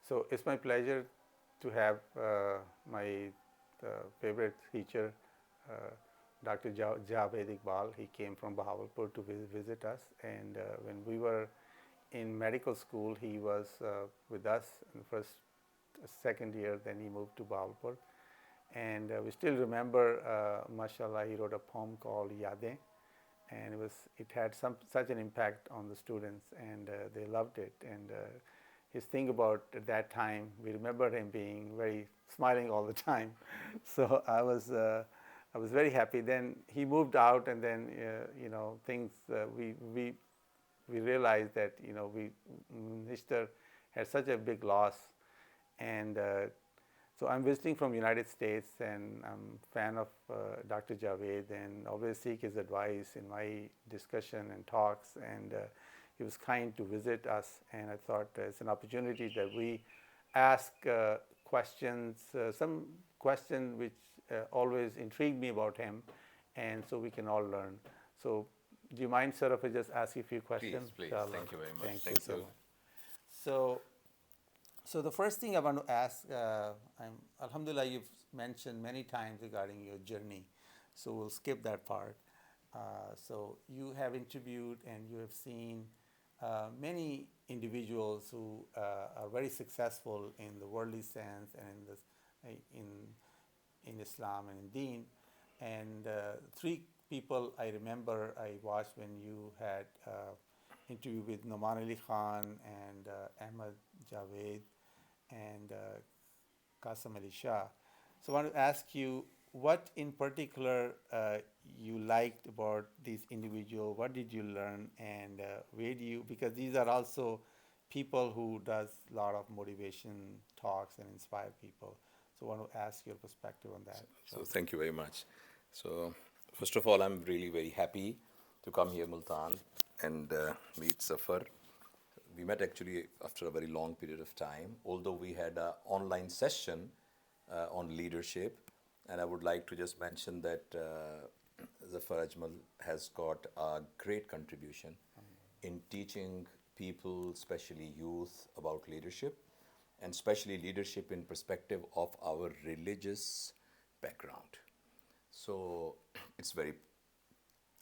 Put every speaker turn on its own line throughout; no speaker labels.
So it's my pleasure to have my favorite teacher, uh, Dr. Javed Iqbal. He came from Bahawalpur to visit us, and when we were in medical school, he was with us in the first, second year. Then he moved to Bahawalpur, and we still remember, mashallah, he wrote a poem called Yadein, and it had such an impact on the students, and they loved it. And his thing about at that time, we remember him being very smiling all the time. So I was very happy. Then he moved out, and then things, we realized that we Mr. had such a big loss, and so I'm visiting from United States, and I'm a fan of Dr. Javed, and always seek his advice in my discussion and talks. And he was kind to visit us, and I thought it's an opportunity that we ask questions, some question which always intrigued me about him, and so we can all learn. So, do you mind, sir, if I just ask you a few questions?
Please.
Inshallah.
Thank you very much.
Thank you
Thank
so
you.
much. So, so the first thing I want to ask, Alhamdulillah, you've mentioned many times regarding your journey, so we'll skip that part. So you have interviewed and you have seen many individuals who are very successful in the worldly sense and in Islam and in Deen. And three people I remember I watched when you had interview with Noman Ali Khan and Ahmad Javed and Qasim Ali Shah. So I want to ask you what in particular you liked about these individual. What did you learn, and where do you? Because these are also people who does a lot of motivation talks and inspire people. So I want to ask your perspective on that.
So thank you very much. So first of all, I'm really very happy to come here, Multan, and meet Zafar. We met actually after a very long period of time, although we had an online session on leadership. And I would like to just mention that Zafar Ajmal has got a great contribution in teaching people, especially youth, about leadership, and especially leadership in perspective of our religious background. So it's very,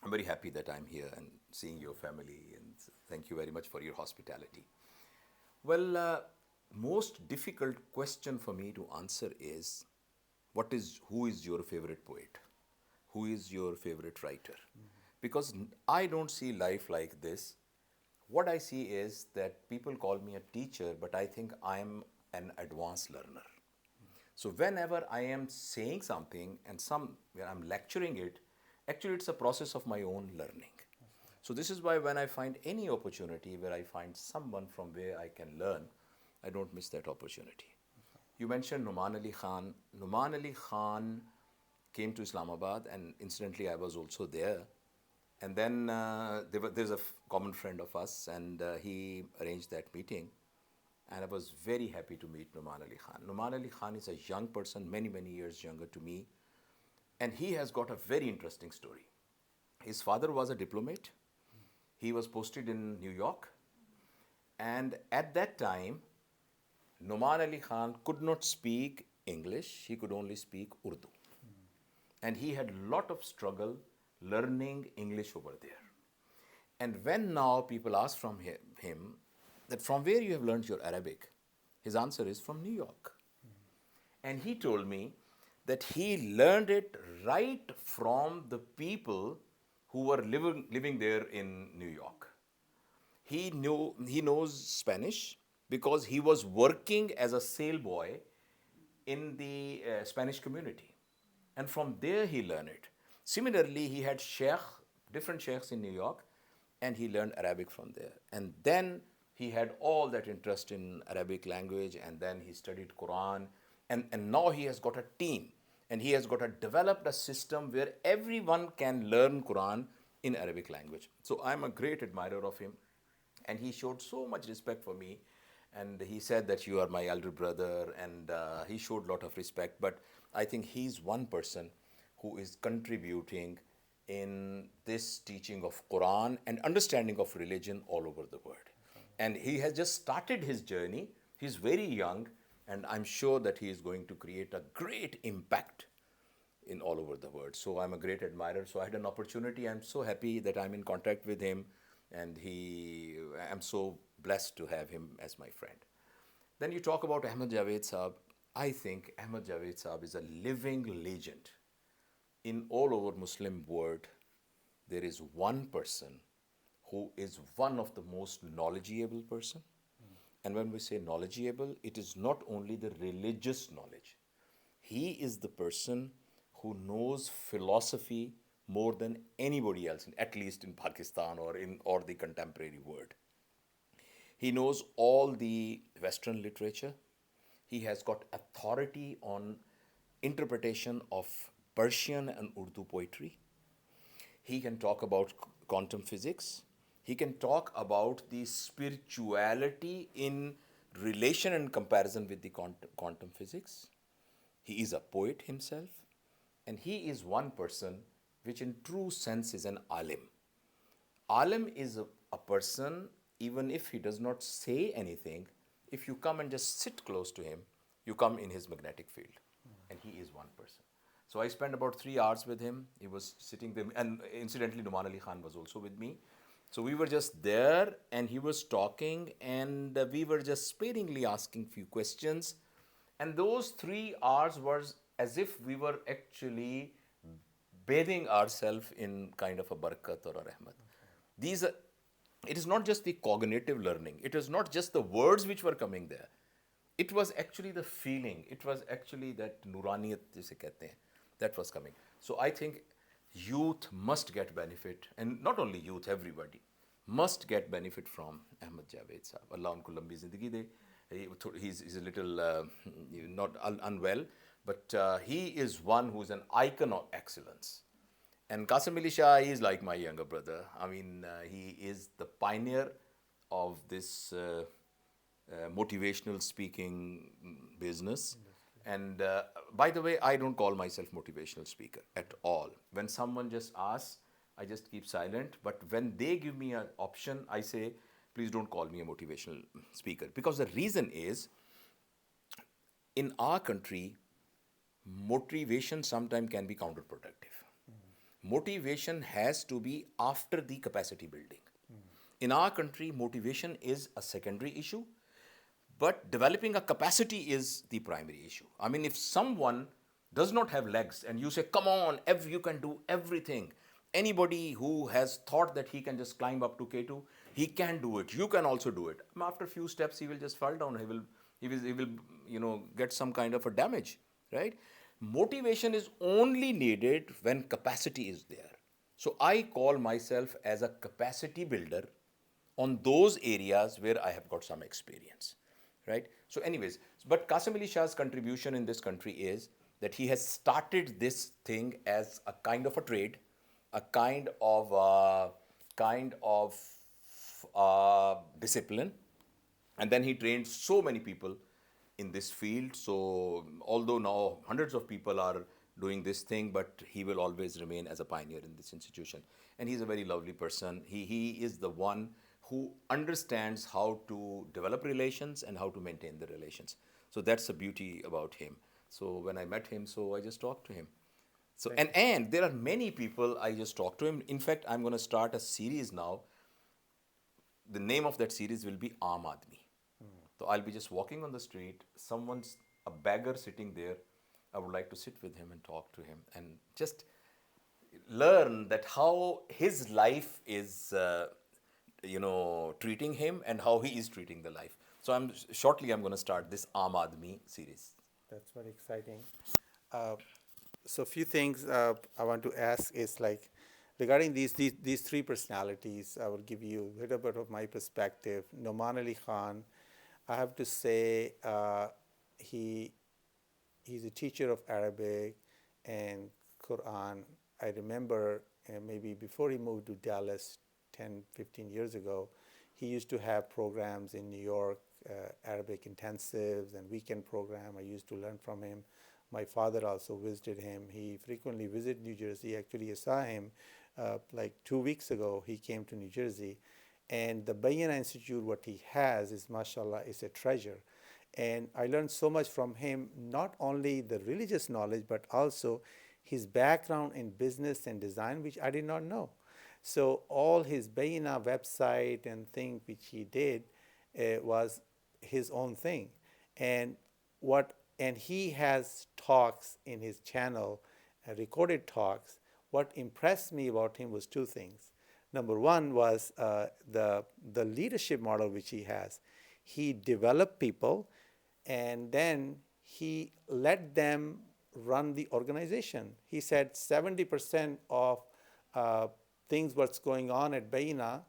I'm very happy that I'm here and seeing your family, and thank you very much for your hospitality. Well, most difficult question for me to answer is, who is your favorite poet? Who is your favorite writer? Because I don't see life like this. What I see is that people call me a teacher, but I think I'm an advanced learner. So whenever I am saying something and where I'm lecturing it, actually it's a process of my own learning. So this is why when I find any opportunity where I find someone from where I can learn, I don't miss that opportunity. You mentioned Numan Ali Khan. Numan Ali Khan came to Islamabad, and incidentally I was also there. And then there's a common friend of us, and he arranged that meeting. And I was very happy to meet Numan Ali Khan. Numan Ali Khan is a young person, many, many years younger to me. And he has got a very interesting story. His father was a diplomat. He was posted in New York. And at that time, Numan Ali Khan could not speak English. He could only speak Urdu. And he had a lot of struggle learning English over there. And when now people ask from him that from where you have learned your Arabic, his answer is from New York. And he told me that he learned it right from the people who were living there in New York. He knows Spanish because he was working as a sail boy in the Spanish community. And from there he learned it. Similarly, he had different sheikhs in New York, and he learned Arabic from there. And then he had all that interest in Arabic language, and then he studied Quran. And now he has got a team, and he has developed a system where everyone can learn Quran in Arabic language. So I'm a great admirer of him, and he showed so much respect for me. And he said that you are my elder brother, and he showed a lot of respect. But I think he's one person who is contributing in this teaching of Quran and understanding of religion all over the world. And he has just started his journey. He's very young, and I'm sure that he is going to create a great impact in all over the world. So I'm a great admirer. So I had an opportunity. I'm so happy that I'm in contact with him, and I'm so blessed to have him as my friend. Then you talk about Ahmed Javed Saab. I think Ahmed Javed Saab is a living legend. In all over Muslim world, there is one person who is one of the most knowledgeable person. And when we say knowledgeable, it is not only the religious knowledge. He is the person who knows philosophy more than anybody else, at least in Pakistan or the contemporary world. He knows all the Western literature. He has got authority on interpretation of Persian and Urdu poetry. He can talk about quantum physics. He can talk about the spirituality in relation and comparison with the quantum physics. He is a poet himself, and he is one person which, in true sense, is an alim. Alim is a person, even if he does not say anything, if you come and just sit close to him, you come in his magnetic field. And he is one person. So I spent about 3 hours with him. He was sitting there, and incidentally, Numan Ali Khan was also with me. So we were just there, and he was talking, and we were just sparingly asking few questions. And those 3 hours was as if we were actually bathing ourselves in kind of a barakat or a rahmat. These are, it is not just the cognitive learning. It is not just the words which were coming there. It was actually the feeling. It was actually that nuraniyat jise kehte hain, that was coming. So I think youth must get benefit, and not only youth, everybody must get benefit from Ahmed Javed Saab. Allah unko lambi zindagi de. He's a little not unwell, but he is one who's an icon of excellence. And Qasim Ali Shah is like my younger brother. I mean, he is the pioneer of this motivational speaking business. And by the way, I don't call myself motivational speaker at all. When someone just asks, I just keep silent. But when they give me an option, I say, please don't call me a motivational speaker. Because the reason is, in our country, motivation sometimes can be counterproductive. Motivation has to be after the capacity building. In our country, motivation is a secondary issue, but developing a capacity is the primary issue. I mean, if someone does not have legs and you say, come on, you can do everything. Anybody who has thought that he can just climb up to K2, he can do it. You can also do it. After a few steps, he will just fall down. He will get some kind of a damage, right? Motivation is only needed when capacity is there. So I call myself as a capacity builder on those areas where I have got some experience, right? So anyways, but Qasim Ali Shah's contribution in this country is that he has started this thing as a kind of a trade, a kind of discipline, and then he trained so many people in this field. So although now hundreds of people are doing this thing, but he will always remain as a pioneer in this institution. And he's a very lovely person. He is the one who understands how to develop relations and how to maintain the relations. So that's the beauty about him. So when I met him, so I just talked to him. So and there are many people I just talked to him. In fact, I'm going to start a series now. The name of that series will be Aam Aadmi. So I'll be just walking on the street, a beggar sitting there. I would like to sit with him and talk to him and just learn that how his life is, treating him and how he is treating the life. So I'm going to start this Aam Aadmi series.
That's very exciting. So a few things I want to ask is like regarding these three personalities. I will give you a little bit of my perspective. Noman Ali Khan, I have to say he's a teacher of Arabic and Quran. I remember maybe before he moved to Dallas 10, 15 years ago, he used to have programs in New York, Arabic intensives and weekend program. I used to learn from him. My father also visited him. He frequently visited New Jersey. Actually, I saw him like 2 weeks ago. He came to New Jersey. And the Bayana Institute, what he has is, mashallah, is a treasure. And I learned so much from him, not only the religious knowledge, but also his background in business and design, which I did not know. So all his Bayina website and thing which he did was his own thing. And what and he has talks in his channel, recorded talks. What impressed me about him was two things. Number one was the leadership model which he has. He developed people, and then he let them run the organization. He said 70% of uh, things what's going on at Baina,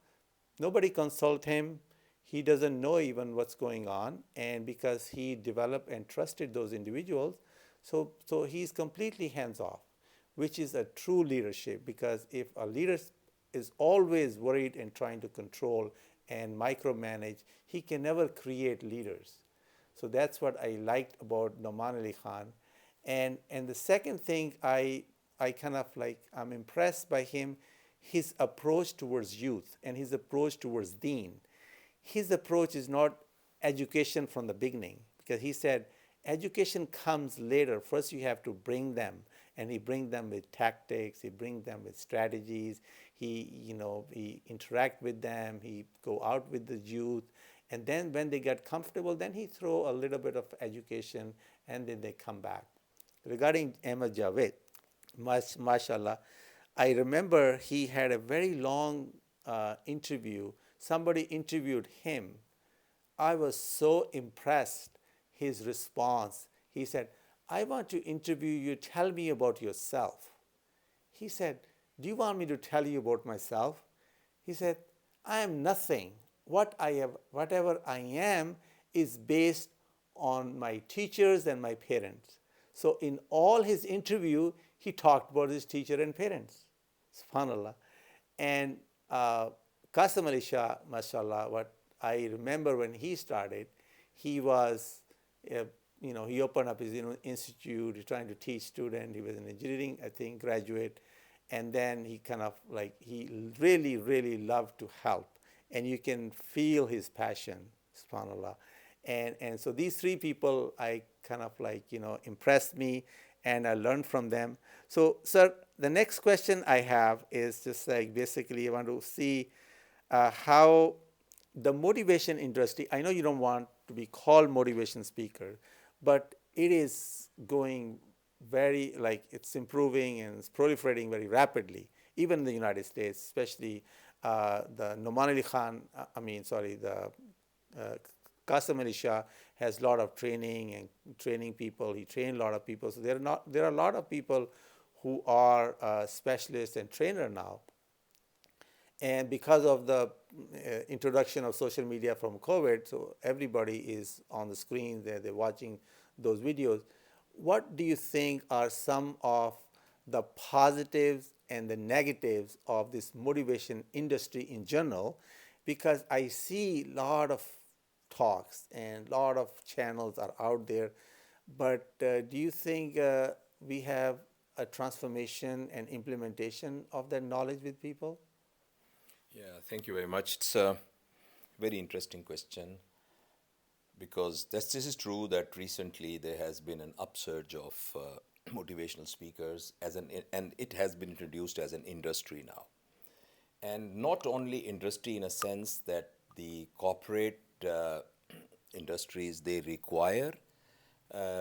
nobody consult him. He doesn't know even what's going on, and because he developed and trusted those individuals, so he's completely hands off, which is a true leadership. Because if a leader is always worried and trying to control and micromanage, he can never create leaders. So that's what I liked about Noman Ali Khan. And the second thing I kind of like, I'm impressed by him, his approach towards youth and his approach towards deen. His approach is not education from the beginning, because he said education comes later. First you have to bring them, and he bring them with tactics, he bring them with strategies, he interact with them, he go out with the youth, and then when they get comfortable, then he throw a little bit of education, and then they come back. Regarding Ahmed Javed, mashallah, I remember he had a very long interview. Somebody interviewed him. I was so impressed his response. He said, I want to interview you, tell me about yourself. He said, do you want me to tell you about myself? He said, I am nothing. Whatever I am is based on my teachers and my parents. So in all his interview, he talked about his teacher and parents. Subhanallah. And Qasim Ali Shah, mashallah, what I remember when he started, he was, he opened up his institute, he's trying to teach students. He was an engineering, I think, graduate. And then he kind of like, he really, really loved to help. And you can feel his passion, subhanAllah. And so these three people, I kind of like, impressed me, and I learned from them. So, sir, the next question I have is just like, basically I want to see how the motivation industry, I know you don't want to be called motivation speaker, but it is going very, like, it's improving and it's proliferating very rapidly, even in the United States, especially the Noman Ali Khan, the Qasim Ali Shah has a lot of training and training people. He trained a lot of people. So there are a lot of people who are specialists and trainer now. And because of the introduction of social media from COVID, so everybody is on the screen, they're watching those videos. What do you think are some of the positives and the negatives of this motivation industry in general? Because I see a lot of talks and a lot of channels are out there, but do you think we have a transformation and implementation of that knowledge with people?
Yeah, thank you very much. It's a very interesting question, because this is true that recently there has been an upsurge of motivational speakers and it has been introduced as an industry now. And not only industry in a sense that the corporate industries, they require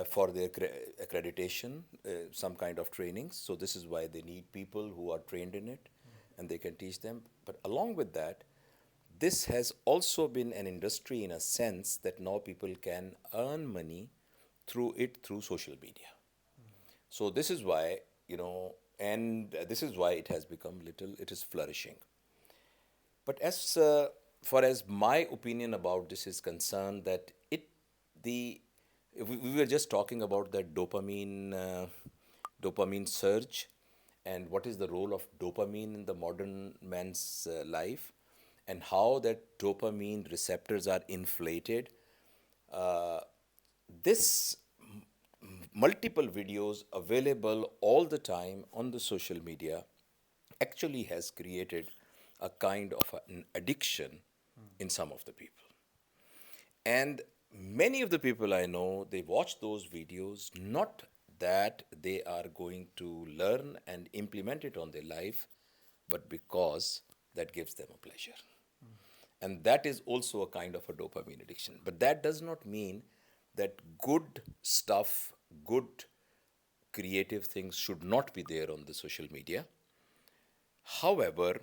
for their accreditation some kind of trainings. So this is why they need people who are trained in it and they can teach them. But along with that, this has also been an industry in a sense that now people can earn money through social media. So this is why, and this is why it has become it is flourishing. But as far as my opinion about this is concerned, that the we were just talking about that dopamine surge, and what is the role of dopamine in the modern man's life, and how that dopamine receptors are inflated. This multiple videos available all the time on the social media actually has created a kind of an addiction in some of the people. And many of the people I know, they watch those videos not that they are going to learn and implement it on their life, but because that gives them a pleasure. And that is also a kind of a dopamine addiction. But that does not mean that good stuff, good creative things should not be there on the social media. However,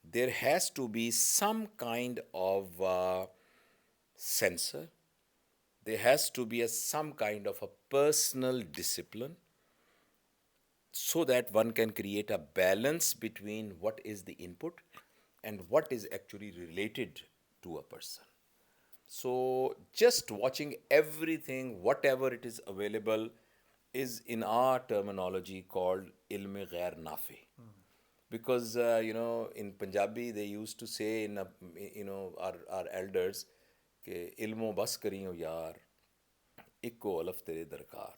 there has to be some kind of censor. There has to be some kind of a personal discipline so that one can create a balance between what is the input and what is actually related to a person. So, just watching everything, whatever it is available, is in our terminology called ilm ghair nafi. Because, in Punjabi, they used to say, our elders, कि ilmo bas kariyo yaar, ikko alaf tere darkar.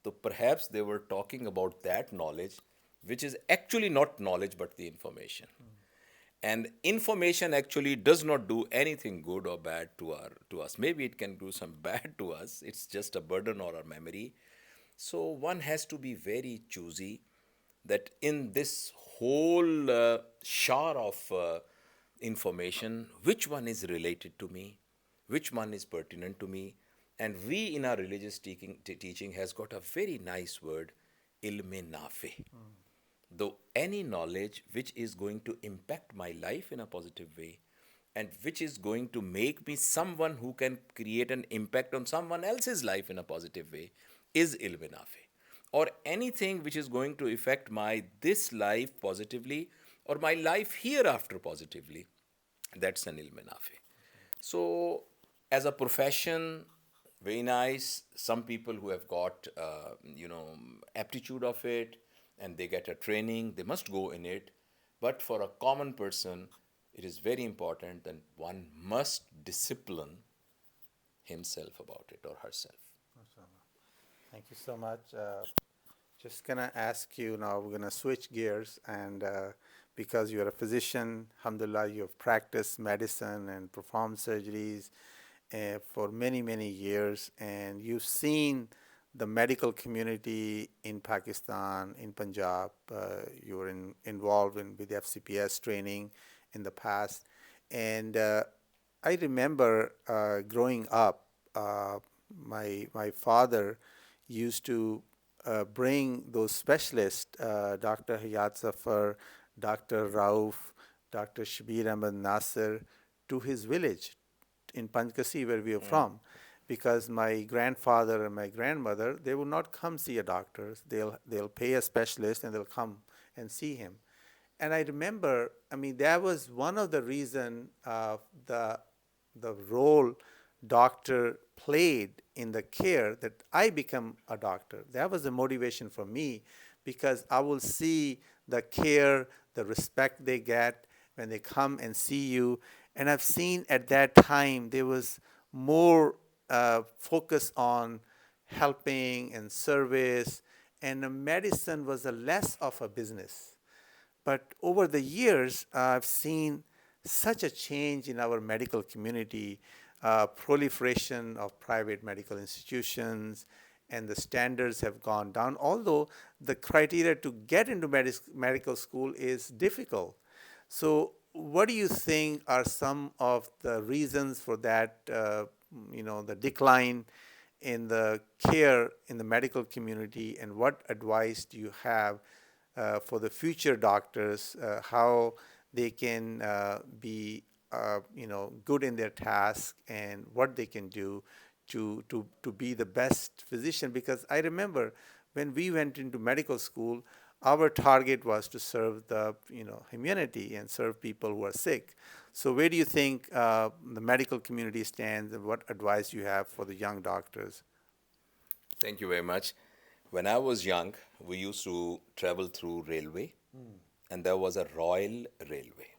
So perhaps they were talking about that knowledge, which is actually not knowledge but the information. And information actually does not do anything good or bad to us. Maybe it can do some bad to us. It's just a burden or a memory. So one has to be very choosy that in this whole shower of information, which one is related to me, which one is pertinent to me. And we in our religious teaching has got a very nice word, ilme nafe. Though any knowledge which is going to impact my life in a positive way and which is going to make me someone who can create an impact on someone else's life in a positive way is ilme nafe. Or anything which is going to affect my this life positively or my life hereafter positively, that's an ilme nafe. So, as a profession, very nice. Some people who have got, aptitude of it, and they get a training, they must go in it. But for a common person, it is very important that one must discipline himself about it or herself.
Thank you so much. Just gonna ask you now, we're gonna switch gears, and because you're a physician, alhamdulillah, you have practiced medicine and performed surgeries for many, many years, and you've seen the medical community in Pakistan, in Punjab. You were involved with FCPS training in the past, and I remember growing up, my father used to bring those specialists, Dr. Hayat Zafar, Dr. Rauf, Dr. Shabir Ahmed Nasser, to his village in Panchkasi, where we are from, because my grandfather and my grandmother, they will not come see a doctor. They'll pay a specialist and they'll come and see him. And I remember, I mean, that was one of the reason the role doctor played in the care that I become a doctor. That was the motivation for me, because I will see the care, the respect they get when they come and see you. And I've seen at that time there was more focus on helping and service, and the medicine was a less of a business. But over the years, I've seen such a change in our medical community, proliferation of private medical institutions, and the standards have gone down, although the criteria to get into medical school is difficult. So what do you think are some of the reasons for that, the decline in the care in the medical community, and what advice do you have for the future doctors, how they can be good in their task, and what they can do to be the best physician? Because I remember when we went into medical school, our target was to serve the humanity and serve people who are sick. So where do you think the medical community stands, and what advice you have for the young doctors?
Thank you very much. When I was young, we used to travel through railway, and there was a Royal Railway.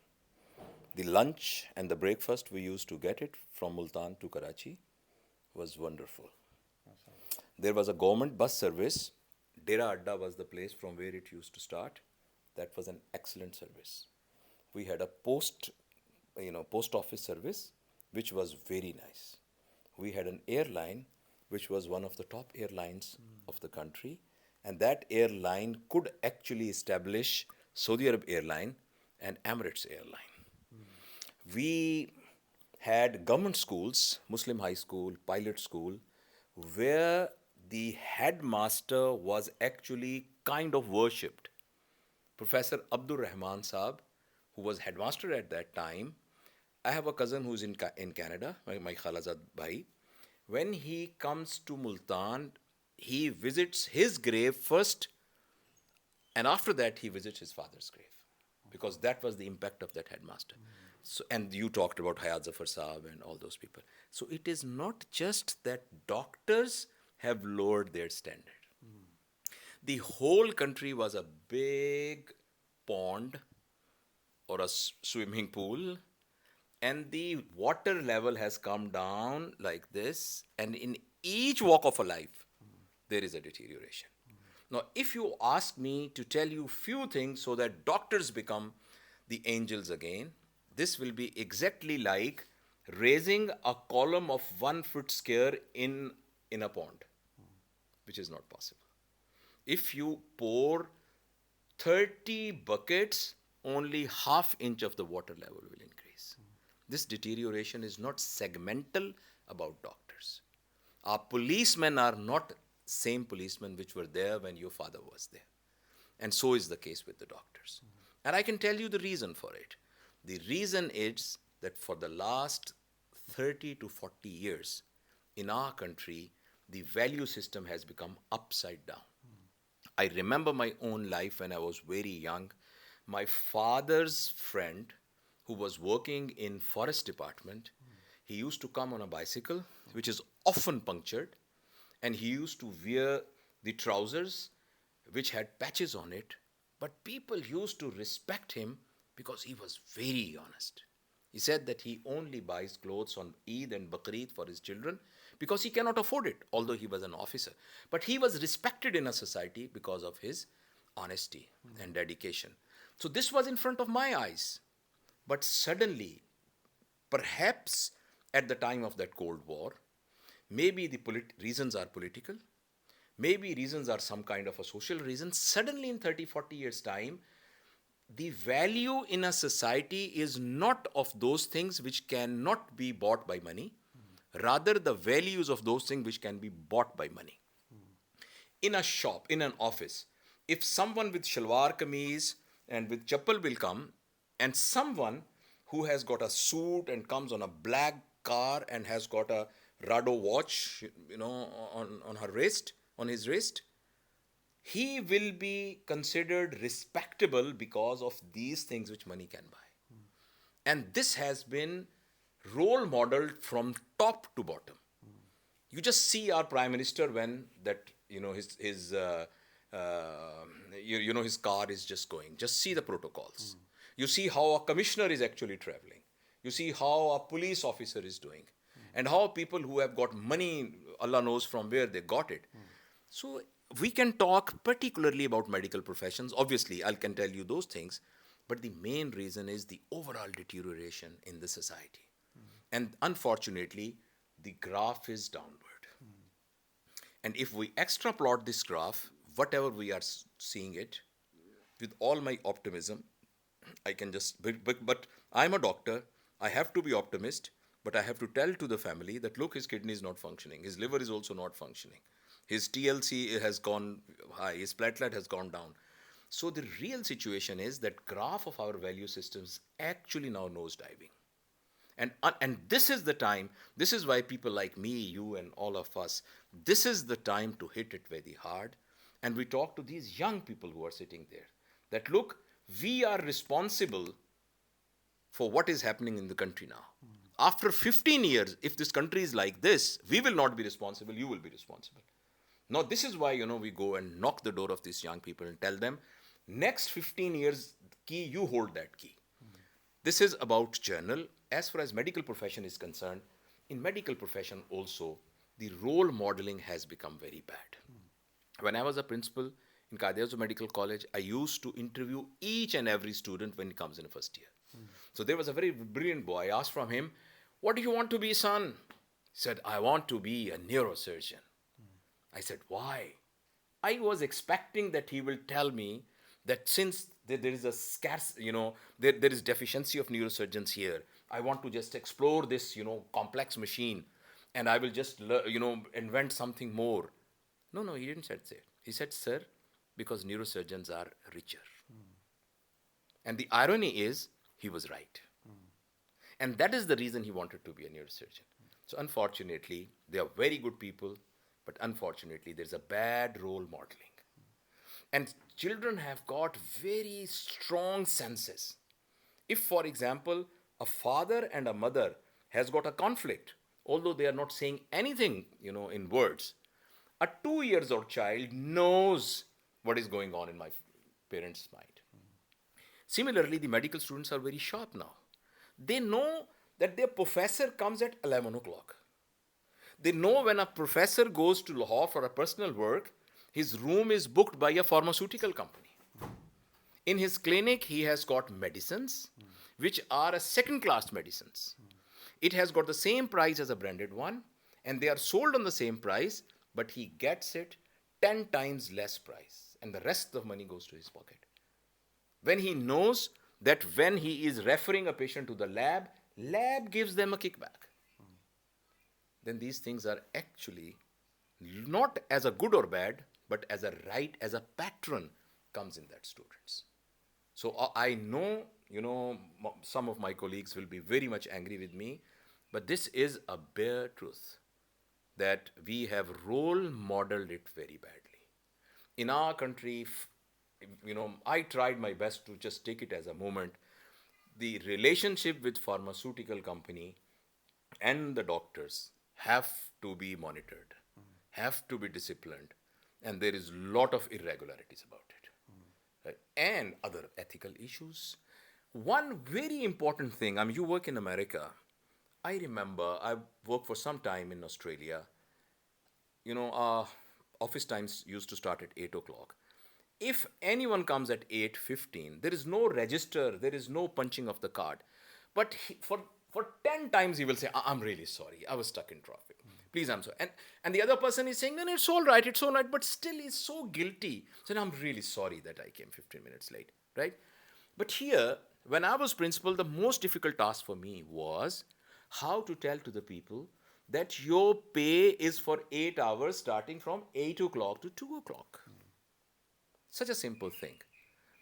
The lunch and the breakfast, we used to get it from Multan to Karachi, was wonderful. There was a government bus service. Dera Adda was the place from where it used to start. That was an excellent service. We had a post office service, which was very nice. we had an airline which was one of the top airlines of the country, and that airline could actually establish Saudi Arab Airline and Emirates Airline. We had government schools, Muslim high school, pilot school, where the headmaster was actually kind of worshipped. Professor Abdur Rahman Saab, who was headmaster at that time. I have a cousin who's in Canada, my Khalazad Bhai. When he comes to Multan, he visits his grave first, and after that, he visits his father's grave, because that was the impact of that headmaster. So, and you talked about Hayat Zafar Saab and all those people. So it is not just that doctors have lowered their standard. The whole country was a big pond or a swimming pool, and the water level has come down like this, and in each walk of a life, there is a deterioration. Now, if you ask me to tell you few things so that doctors become the angels again, this will be exactly like raising a column of 1 foot square in a pond, which is not possible. If you pour 30 buckets, only half inch of the water level will increase. This deterioration is not segmental about doctors. Our policemen are not same policemen which were there when your father was there. And so is the case with the doctors. And I can tell you the reason for it. The reason is that for the last 30 to 40 years, in our country, the value system has become upside down. I remember my own life when I was very young. My father's friend, who was working in forest department, he used to come on a bicycle, which is often punctured, and he used to wear the trousers, which had patches on it. But people used to respect him because he was very honest. He said that he only buys clothes on Eid and Bakrid for his children because he cannot afford it, although he was an officer. But he was respected in a society because of his honesty and dedication. So this was in front of my eyes. But suddenly, perhaps at the time of that Cold War, maybe the reasons are political, maybe reasons are some kind of a social reason. Suddenly in 30, 40 years' time, the value in a society is not of those things which cannot be bought by money, rather the values of those things which can be bought by money. In a shop, in an office, if someone with shalwar kameez and with chappal will come, and someone who has got a suit and comes on a black car and has got a Rado watch, on her wrist, on his wrist, he will be considered respectable because of these things which money can buy. And this has been role modeled from top to bottom. You just see our prime minister when that, his car is just going. Just see the protocols. You see how a commissioner is actually traveling. You see how a police officer is doing. And how people who have got money, Allah knows from where they got it. So we can talk particularly about medical professions. Obviously, I can tell you those things. But the main reason is the overall deterioration in the society. And unfortunately, the graph is downward. And if we extraplot this graph, whatever we are seeing it, with all my optimism, I can just, but I'm a doctor, I have to be optimist, but I have to tell to the family that, look, his kidney is not functioning, his liver is also not functioning, his TLC has gone high, his platelet has gone down. So the real situation is that graph of our value systems actually now nosediving. And this is the time, this is why people like me, you and all of us, this is the time to hit it very hard. And we talk to these young people who are sitting there that, look, we are responsible for what is happening in the country now. After 15 years, if this country is like this, we will not be responsible, you will be responsible. Now, this is why, we go and knock the door of these young people and tell them, next 15 years, key, you hold that key. This is about journal. As far as medical profession is concerned, in medical profession also, the role modeling has become very bad. When I was a principal in Qadir Medical College, I used to interview each and every student when he comes in first year. So there was a very brilliant boy. I asked from him, what do you want to be, son? Said, I want to be a neurosurgeon. I said, why? I was expecting that he will tell me that since there is a scarce, there is deficiency of neurosurgeons here. I want to just explore this, complex machine, and I will just, invent something more. No, no, he didn't say that. He said, sir, because neurosurgeons are richer. And the irony is, he was right. And that is the reason he wanted to be a neurosurgeon. So, unfortunately, they are very good people, but unfortunately, there's a bad role modeling. And children have got very strong senses. If, for example, a father and a mother has got a conflict, although they are not saying anything, in words, a 2 years old child knows what is going on in my parents' mind. Similarly, the medical students are very sharp now. They know that their professor comes at 11 o'clock. They know when a professor goes to Lahore for a personal work, his room is booked by a pharmaceutical company. In his clinic, he has got medicines, which are a second class medicines. It has got the same price as a branded one, and they are sold on the same price, but he gets it 10 times less price, and the rest of the money goes to his pocket. When he knows that when he is referring a patient to the lab gives them a kickback, then these things are actually not as a good or bad, but as a right, as a pattern comes in that students. So I know, some of my colleagues will be very much angry with me, but this is a bare truth that we have role modeled it very badly. In our country, I tried my best to just take it as a moment. The relationship with pharmaceutical company and the doctors have to be monitored, have to be disciplined, and there is a lot of irregularities about it. Right? And other ethical issues. One very important thing, I mean, you work in America. I remember I worked for some time in Australia. Office times used to start at 8 o'clock. If anyone comes at 8:15, there is no register, there is no punching of the card. But for 10 times he will say, I'm really sorry, I was stuck in traffic. Please, I'm sorry. And the other person is saying, no, no, it's all right, but still he's so guilty. So I'm really sorry that I came 15 minutes late, right? But here, when I was principal, the most difficult task for me was how to tell to the people that your pay is for 8 hours starting from 8 o'clock to 2 o'clock. Such a simple thing.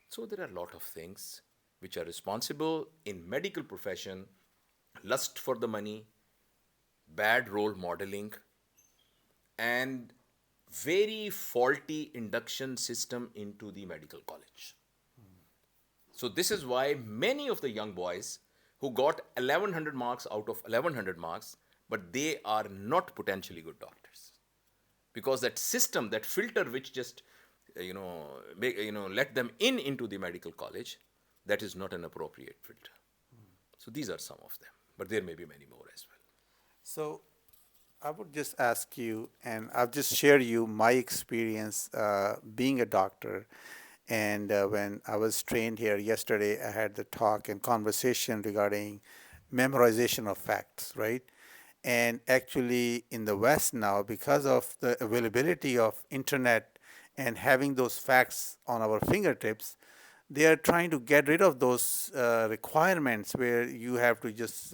So there are a lot of things which are responsible in medical profession: lust for the money, bad role modeling, and very faulty induction system into the medical college. So this is why many of the young boys who got 1100 marks out of 1100 marks, but they are not potentially good doctors. Because that system, that filter which just let them into the medical college, that is not an appropriate filter. So these are some of them, but there may be many more as well.
So I would just ask you, and I'll just share you my experience being a doctor. And when I was trained here yesterday, I had the talk and conversation regarding memorization of facts, right? And actually, in the West now, because of the availability of internet and having those facts on our fingertips, they are trying to get rid of those requirements where you have to just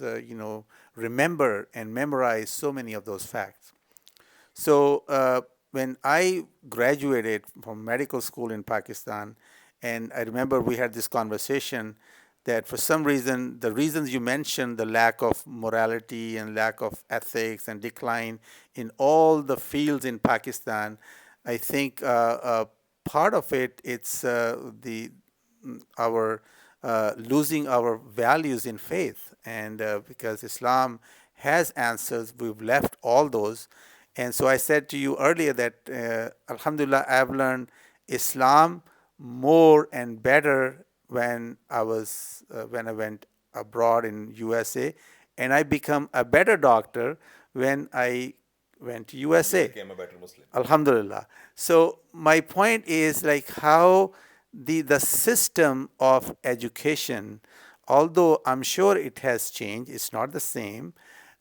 remember and memorize so many of those facts. So when I graduated from medical school in Pakistan, and I remember we had this conversation that for some reason, the reasons you mentioned, the lack of morality and lack of ethics and decline in all the fields in Pakistan, I think part of it, it's the our losing our values in faith, and because Islam has answers, we've left all those. And so I said to you earlier that Alhamdulillah, I've learned Islam more and better when I went abroad in USA, and I become a better doctor when I went to
You
USA.
became a better Muslim.
Alhamdulillah. So my point is like how the system of education, although I'm sure it has changed, it's not the same,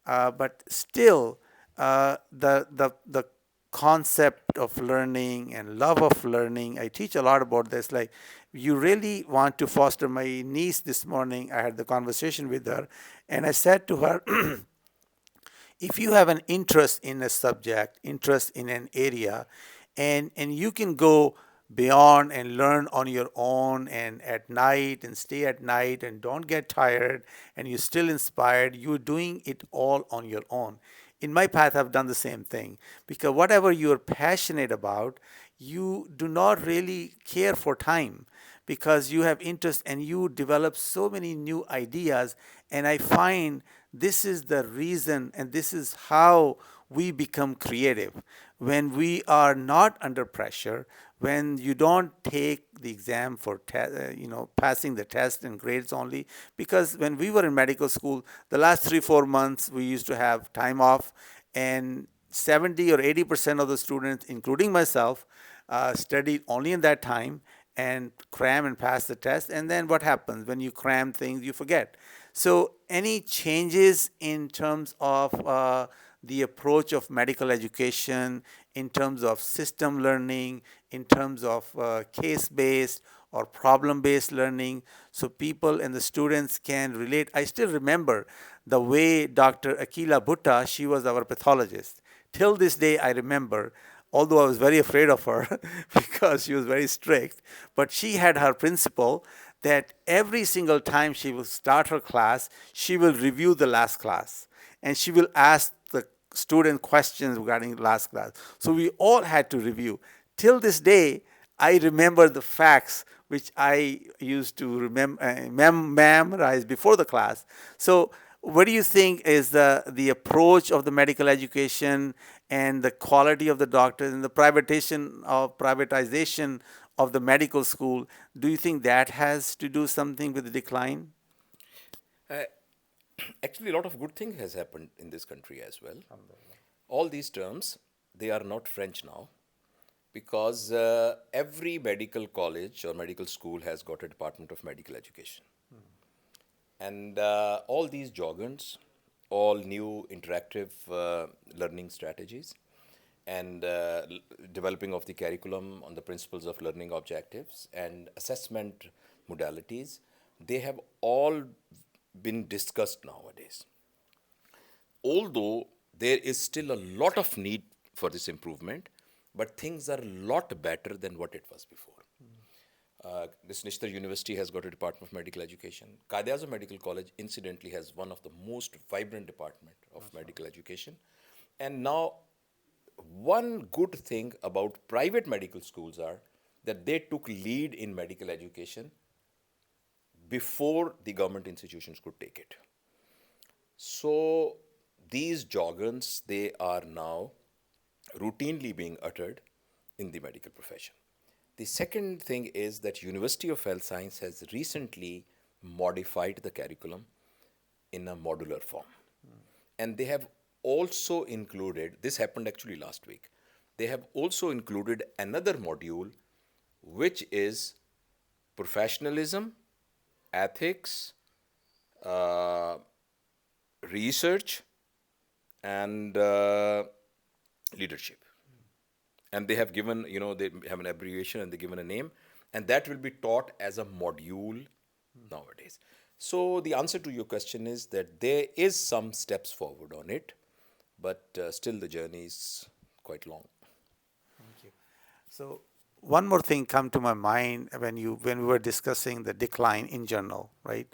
but still the concept of learning and love of learning. I teach a lot about this. Like, you really want to foster. My niece this morning, I had the conversation with her, and I said to her, if you have an interest in a subject, interest in an area, and you can go beyond and learn on your own and at night and stay at night and don't get tired and you're still inspired, you're doing it all on your own. In my path, I've done the same thing, because whatever you're passionate about, you do not really care for time, because you have interest and you develop so many new ideas. And I find this is the reason and this is how we become creative. When we are not under pressure, when you don't take the exam for passing the test and grades only. Because when we were in medical school, the last 3 4 months we used to have time off, and 70 or 80% of the students, including myself, studied only in that time and cram and pass the test. And then what happens when you cram things? You forget. So, any changes in terms of the approach of medical education, in terms of system learning, in terms of case based or problem based learning, so people and the students can relate? I still remember the way Dr. Akila Bhutta, she was our pathologist. Till this day, I remember, although I was very afraid of her because she was very strict, but she had her principle that every single time she will start her class, she will review the last class and she will ask the student questions regarding last class. So we all had to review. Till this day, I remember the facts which I used to memorize before the class. So, what do you think is the approach of the medical education and the quality of the doctors and the privatization of the medical school? Do you think that has to do something with the decline?
Uh, Actually, a lot of good thing has happened in this country as well. All these terms, they are not French now, because every medical college or medical school has got a department of medical education. And all these jargons, all new interactive learning strategies, and developing of the curriculum on the principles of learning objectives and assessment modalities, they have all been discussed nowadays. Although there is still a lot of need for this improvement, but things are a lot better than what it was before. This Nishtar University has got a Department of Medical Education. Qaid-e-Azam Medical College, incidentally, has one of the most vibrant department of medical education. And now, one good thing about private medical schools are that they took lead in medical education before the government institutions could take it. So these jargons, they are now routinely being uttered in the medical profession. The second thing is that University of Health Science has recently modified the curriculum in a modular form. And they have also included, this happened actually last week, they have also included another module which is professionalism, ethics, uh, research, and leadership. And they have given, they have an abbreviation and they given a name, and that will be taught as a module nowadays. So the answer to your question is that there is some steps forward on it, but still the journey is quite long.
Thank you. So one more thing come to my mind when we were discussing the decline in general, right?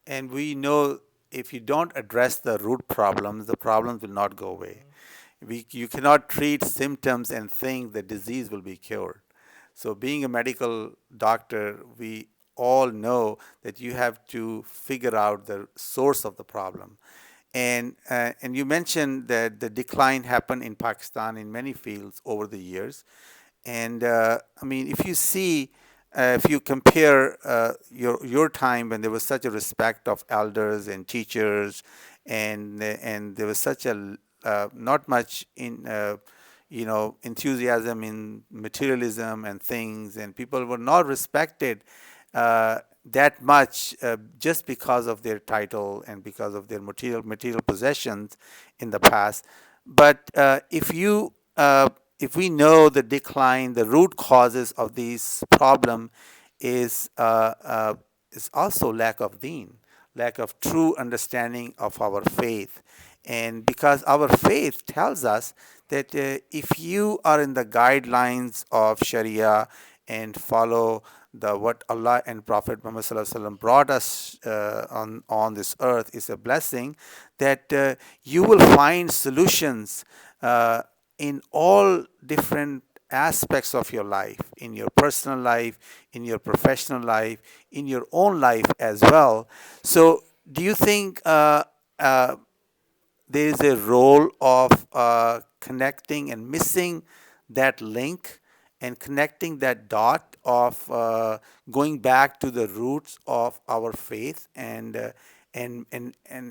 And we know if you don't address the root problems, the problems will not go away. You cannot treat symptoms and think the disease will be cured. So, being a medical doctor, we all know that you have to figure out the source of the problem. And you mentioned that the decline happened in Pakistan in many fields over the years. And I mean, if you compare your time when there was such a respect of elders and teachers, and there was such a not much in enthusiasm in materialism and things, and people were not respected that much just because of their title and because of their material possessions in the past. But if we know the decline, the root causes of these problem is uh, uh, is also lack of deen, lack of true understanding of our faith, and because our faith tells us that if you are in the guidelines of Sharia and follow the what Allah and Prophet Muhammad Sallallahu Alaihi Wasallam brought us on this earth is a blessing, that you will find solutions uh, in all different aspects of your life, in your personal life, in your professional life, in your own life as well. So, do you think uh, there is a role of connecting and missing that link and connecting that dot of going back to the roots of our faith and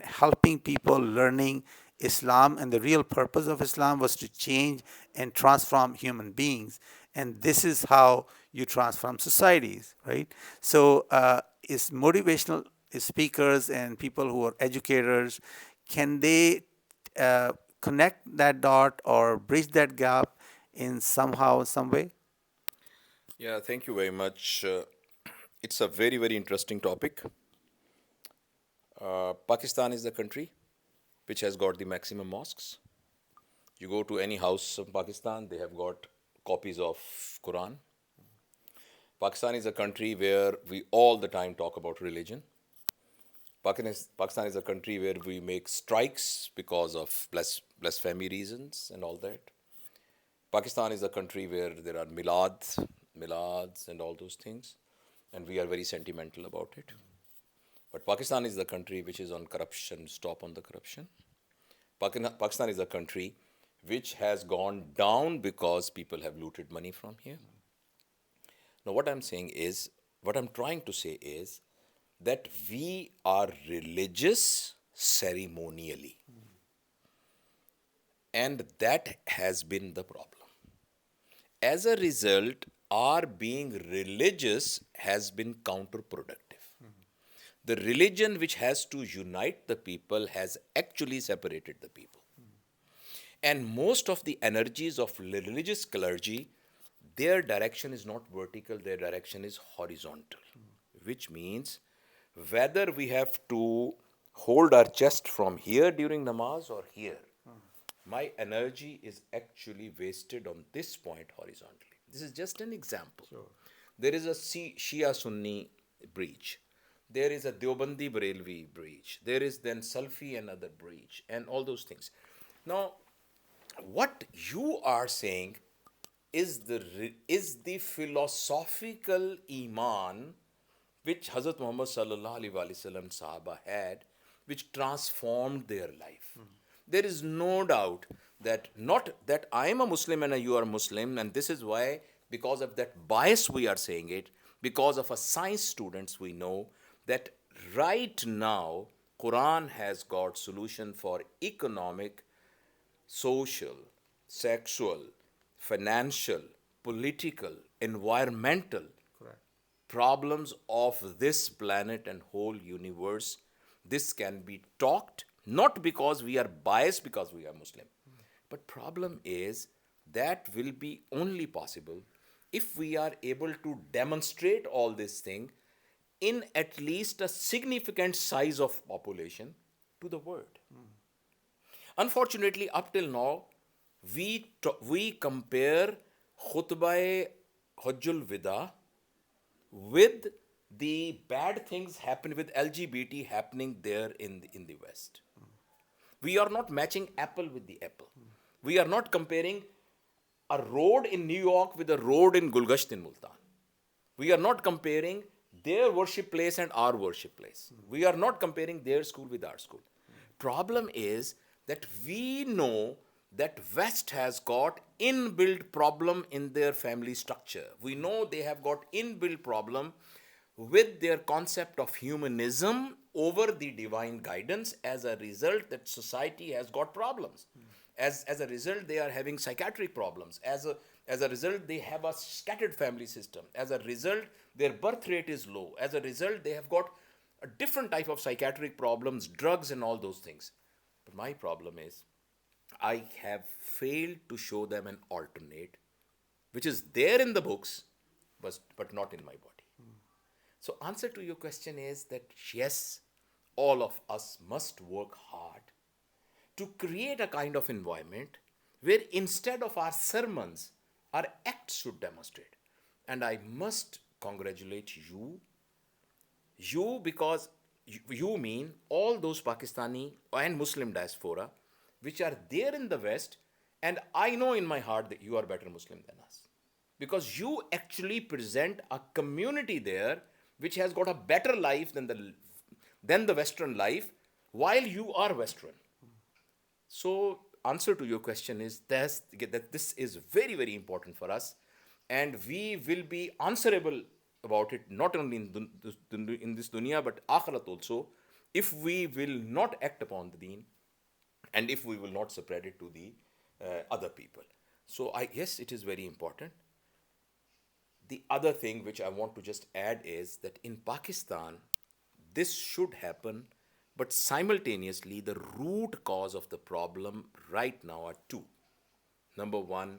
helping people learning Islam, and the real purpose of Islam was to change and transform human beings, and this is how you transform societies, right? So is motivational speakers and people who are educators, can they uh, connect that dot or bridge that gap in somehow, some way?
Yeah, thank you very much. It's a very, very interesting topic. Pakistan is the country which has got the maximum mosques. You go to any house of Pakistan, they have got copies of Quran. Pakistan is a country where we all the time talk about religion. Pakistan is a country where we make strikes because of blasphemy reasons and all that. Pakistan is a country where there are milads and all those things, and we are very sentimental about it. But Pakistan is the country which is on corruption, stop on the corruption. Pakistan is a country which has gone down because people have looted money from here. Now, what I'm trying to say is that we are religious ceremonially, and that has been the problem. As a result, our being religious has been counterproductive. The religion which has to unite the people has actually separated the people. And most of the energies of religious clergy, their direction is not vertical, their direction is horizontal, which means whether we have to hold our chest from here during namaz or here, my energy is actually wasted on this point horizontally. This is just an example.
Sure.
There is a Shia Sunni breach. There is a Deobandi Barelvi breach. There is then Salfi another breach, and all those things. Now, what you are saying is the philosophical iman which Hazrat Muhammad sallallahu alaihi wasallam Sahaba had, which transformed their life. There is no doubt that not that I am a Muslim and you are Muslim, and this is why, because of that bias we are saying it, because of a science students we know that right now Quran has got solution for economic, social, sexual, financial, political, environmental
Correct.
problems of this planet and whole universe. This can be talked not because we are biased because we are Muslim, but problem is that will be only possible if we are able to demonstrate all this thing in at least a significant size of population to the world. Unfortunately, up till now, we compare Khutbah Hajjul Wida with the bad things happen with LGBT happening there in the West. We are not matching apple with the apple. We are not comparing a road in New York with a road in Gulgasht in Multan. We are not comparing their worship place and our worship place. We are not comparing their school with our school. Problem is that we know that West has got inbuilt problem in their family structure. We know they have got inbuilt problem with their concept of humanism over the divine guidance. As a result, that society has got problems. As a result, they are having psychiatric problems. As a result, they have a scattered family system. As a result, their birth rate is low. As a result, they have got a different type of psychiatric problems, drugs, and all those things. But my problem is I have failed to show them an alternate, which is there in the books, but not in my body. So, answer to your question is that yes, all of us must work hard to create a kind of environment where instead of our sermons, our acts should demonstrate. And I must congratulate you because you mean all those Pakistani and Muslim diaspora which are there in the West, and I know in my heart that you are better Muslim than us because you actually present a community there which has got a better life than the Western life while you are Western. So, answer to your question is that this is very, very important for us, and we will be answerable about it not only in this dunya but akhirat also, if we will not act upon the deen and if we will not spread it to the other people. So, I yes, it is very important. The other thing which I want to just add is that in Pakistan, this should happen, but simultaneously, the root cause of the problem right now are two. Number one,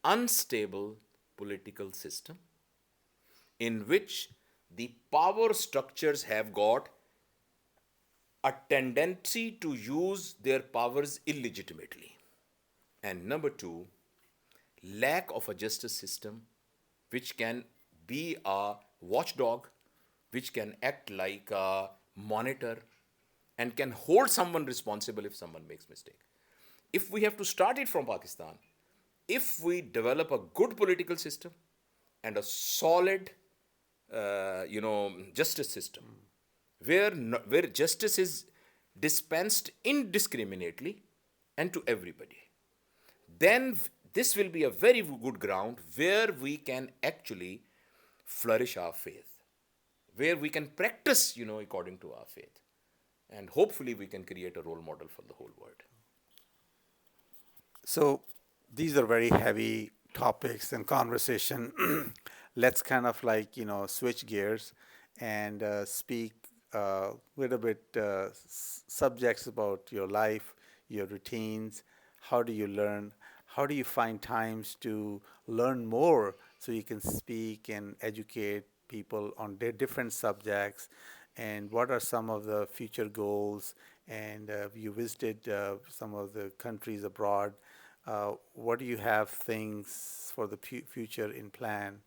unstable political system in which the power structures have got a tendency to use their powers illegitimately. And number two, lack of a justice system which can be a watchdog, which can act like a monitor and can hold someone responsible if someone makes mistake. If we have to start it from Pakistan, if we develop a good political system and a solid, justice system, where where justice is dispensed indiscriminately and to everybody, then this will be a very good ground where we can actually flourish our faith, where we can practice, according to our faith. And hopefully we can create a role model for the whole world.
So these are very heavy topics and conversation. Let's kind of like, switch gears and speak a little bit subjects about your life, your routines. How do you learn? How do you find times to learn more so you can speak and educate people on different subjects? And what are some of the future goals? And you visited some of the countries abroad. What do you have things for the future in plan?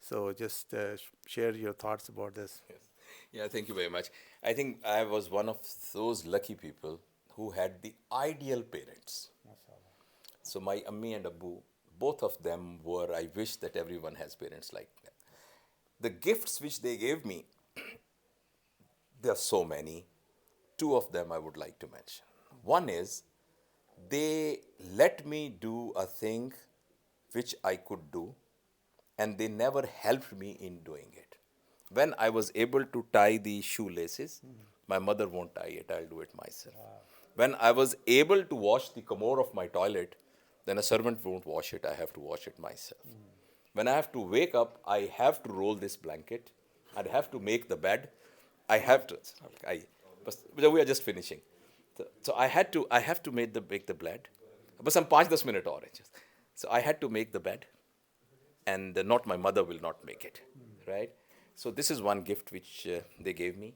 So just share your thoughts about this.
Yes. Yeah, thank you very much. I think I was one of those lucky people who had the ideal parents. So my Ammi and Abu, both of them were, I wish that everyone has parents like that. The gifts which they gave me, there are so many. Two of them I would like to mention. One is they let me do a thing which I could do, and they never helped me in doing it. When I was able to tie the shoelaces, my mother won't tie it, I'll do it myself. When I was able to wash the commode of my toilet, then a servant won't wash it, I have to wash it myself. When I have to wake up, I have to roll this blanket, I have to make the bed, I have to. We are just finishing. So I have to make the bed. But some 5-10 minutes और हैं just. So I had to make the bed, and not my mother will not make it, right? So this is one gift which they gave me,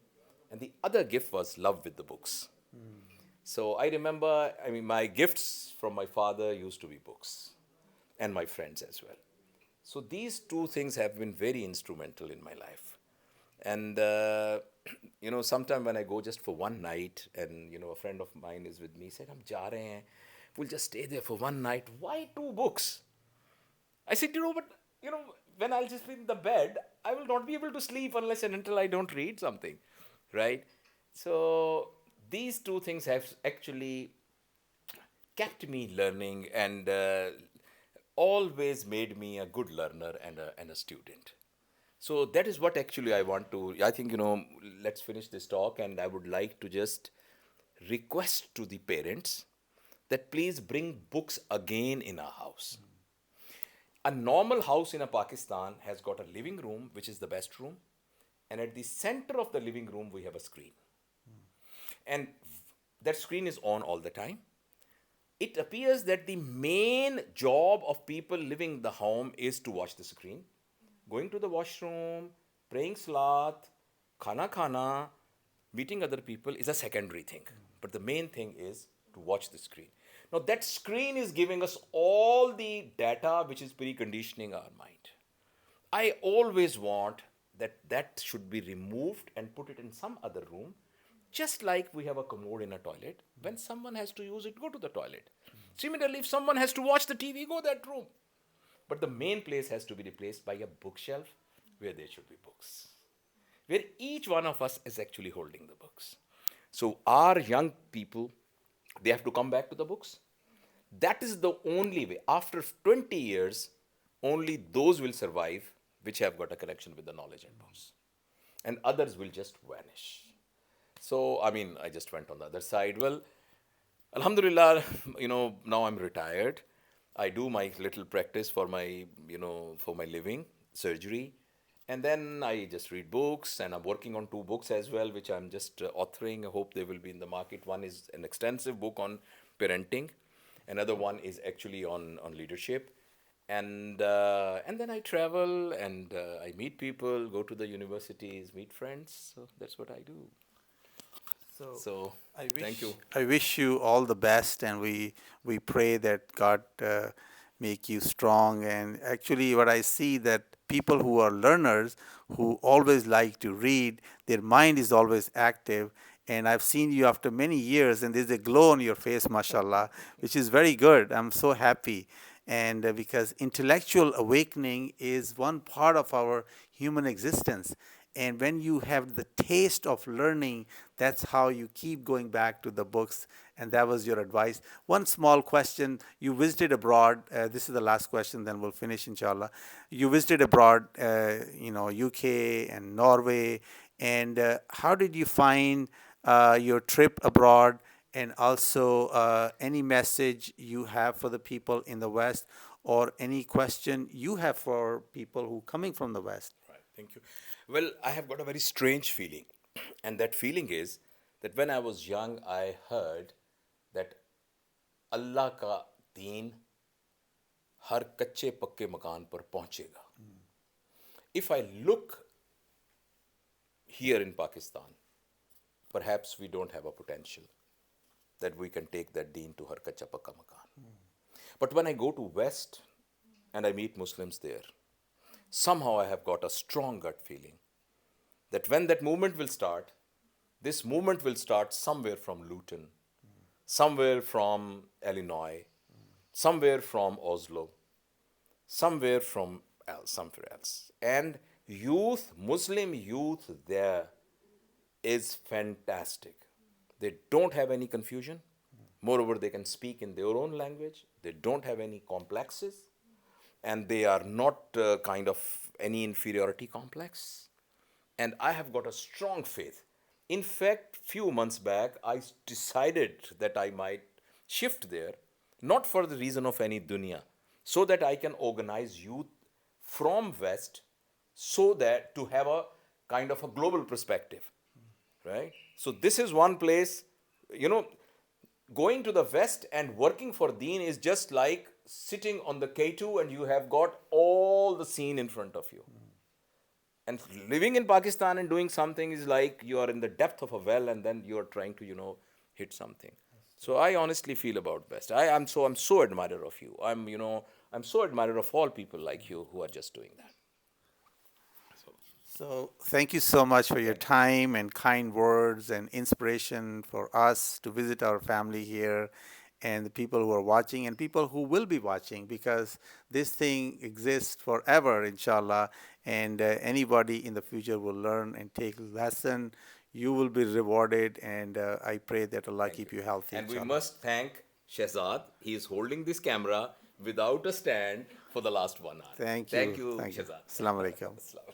and the other gift was love with the books. So I remember, I mean, my gifts from my father used to be books, and my friends as well. So these two things have been very instrumental in my life. And, sometime when I go just for one night and, a friend of mine is with me, he said, "Hum ja rahe hain. We'll just stay there for one night. Why two books?" I said, but, when I'll just be in the bed, I will not be able to sleep unless and until I don't read something, right? So these two things have actually kept me learning and always made me a good learner and a student. So that is what actually I want to. I think, let's finish this talk, and I would like to just request to the parents that please bring books again in our house. A normal house in a Pakistan has got a living room, which is the best room, and at the center of the living room, we have a screen. And that screen is on all the time. it appears that the main job of people living the home is to watch the screen, going to the washroom, praying salat, khana, meeting other people is a secondary thing. But the main thing is to watch the screen. Now, that screen is giving us all the data which is preconditioning our mind. I always want that should be removed and put it in some other room, just like we have a commode in a toilet. When someone has to use it, go to the toilet. Similarly, if someone has to watch the TV, go that room. But the main place has to be replaced by a bookshelf where there should be books, where each one of us is actually holding the books. So our young people, they have to come back to the books. That is the only way. After 20 years, only those will survive which have got a connection with the knowledge and books. And others will just vanish. So, I mean, I just went on the other side. Well, Alhamdulillah, now I'm retired. I do my little practice for for my living, surgery. And then I just read books, and I'm working on two books as well, which I'm just authoring. I hope they will be in the market. One is an extensive book on parenting. Another one is actually on leadership. And then I travel and I meet people, go to the universities, meet friends. So that's what I do.
So
So
I
thank
wish
you.
I wish you all the best, and we pray that God make you strong. And actually, what I see that people who are learners, who always like to read, their mind is always active. And I've seen you after many years, and there's a glow on your face, mashallah, which is very good. I'm so happy. And because intellectual awakening is one part of our human existence. And when you have the taste of learning, that's how you keep going back to the books. And that was your advice. One small question: you visited abroad. This is the last question, then we'll finish, inshallah. You visited abroad, UK and Norway. And how did you find your trip abroad? And also, any message you have for the people in the West, or any question you have for people who coming from the West?
Right, thank you. Well, I have got a very strange feeling. And that feeling is that when I was young, I heard that Allah ka deen har कच्चे पक्के मकान पर पहुंचेगा. If I look here in Pakistan, perhaps we don't have a potential that we can take that deen to har kacha pakka makan. But when I go to West and I meet Muslims there, somehow I have got a strong gut feeling that when that movement will start, this movement will start somewhere from Luton, somewhere from Illinois, somewhere from Oslo, somewhere else. And youth, Muslim youth there is fantastic. They don't have any confusion. Moreover, they can speak in their own language. They don't have any complexes. And they are not kind of any inferiority complex. And I have got a strong faith. In fact, few months back, I decided that I might shift there, not for the reason of any dunya, so that I can organize youth from West, so that to have a kind of a global perspective, right? So this is one place, you know, going to the West and working for Deen is just like sitting on the K2 and you have got all the scene in front of you. And living in Pakistan and doing something is like you are in the depth of a well and then you are trying to, hit something. So I honestly feel about West. I'm so admirer of you. I'm so admirer of all people like you who are just doing that.
So, thank you so much for your time and kind words and inspiration for us to visit our family here, and the people who are watching and people who will be watching, because this thing exists forever, inshallah. And anybody in the future will learn and take lesson. You will be rewarded, and I pray that Allah
Thank you.
keep you healthy,
And we
inshallah.
must thank Shehzad. He is holding this camera without a stand for the last 1 hour.
Thank
Thank
you.
you,
Thank you.
Shehzad.
Assalamu alaikum.
Assalamu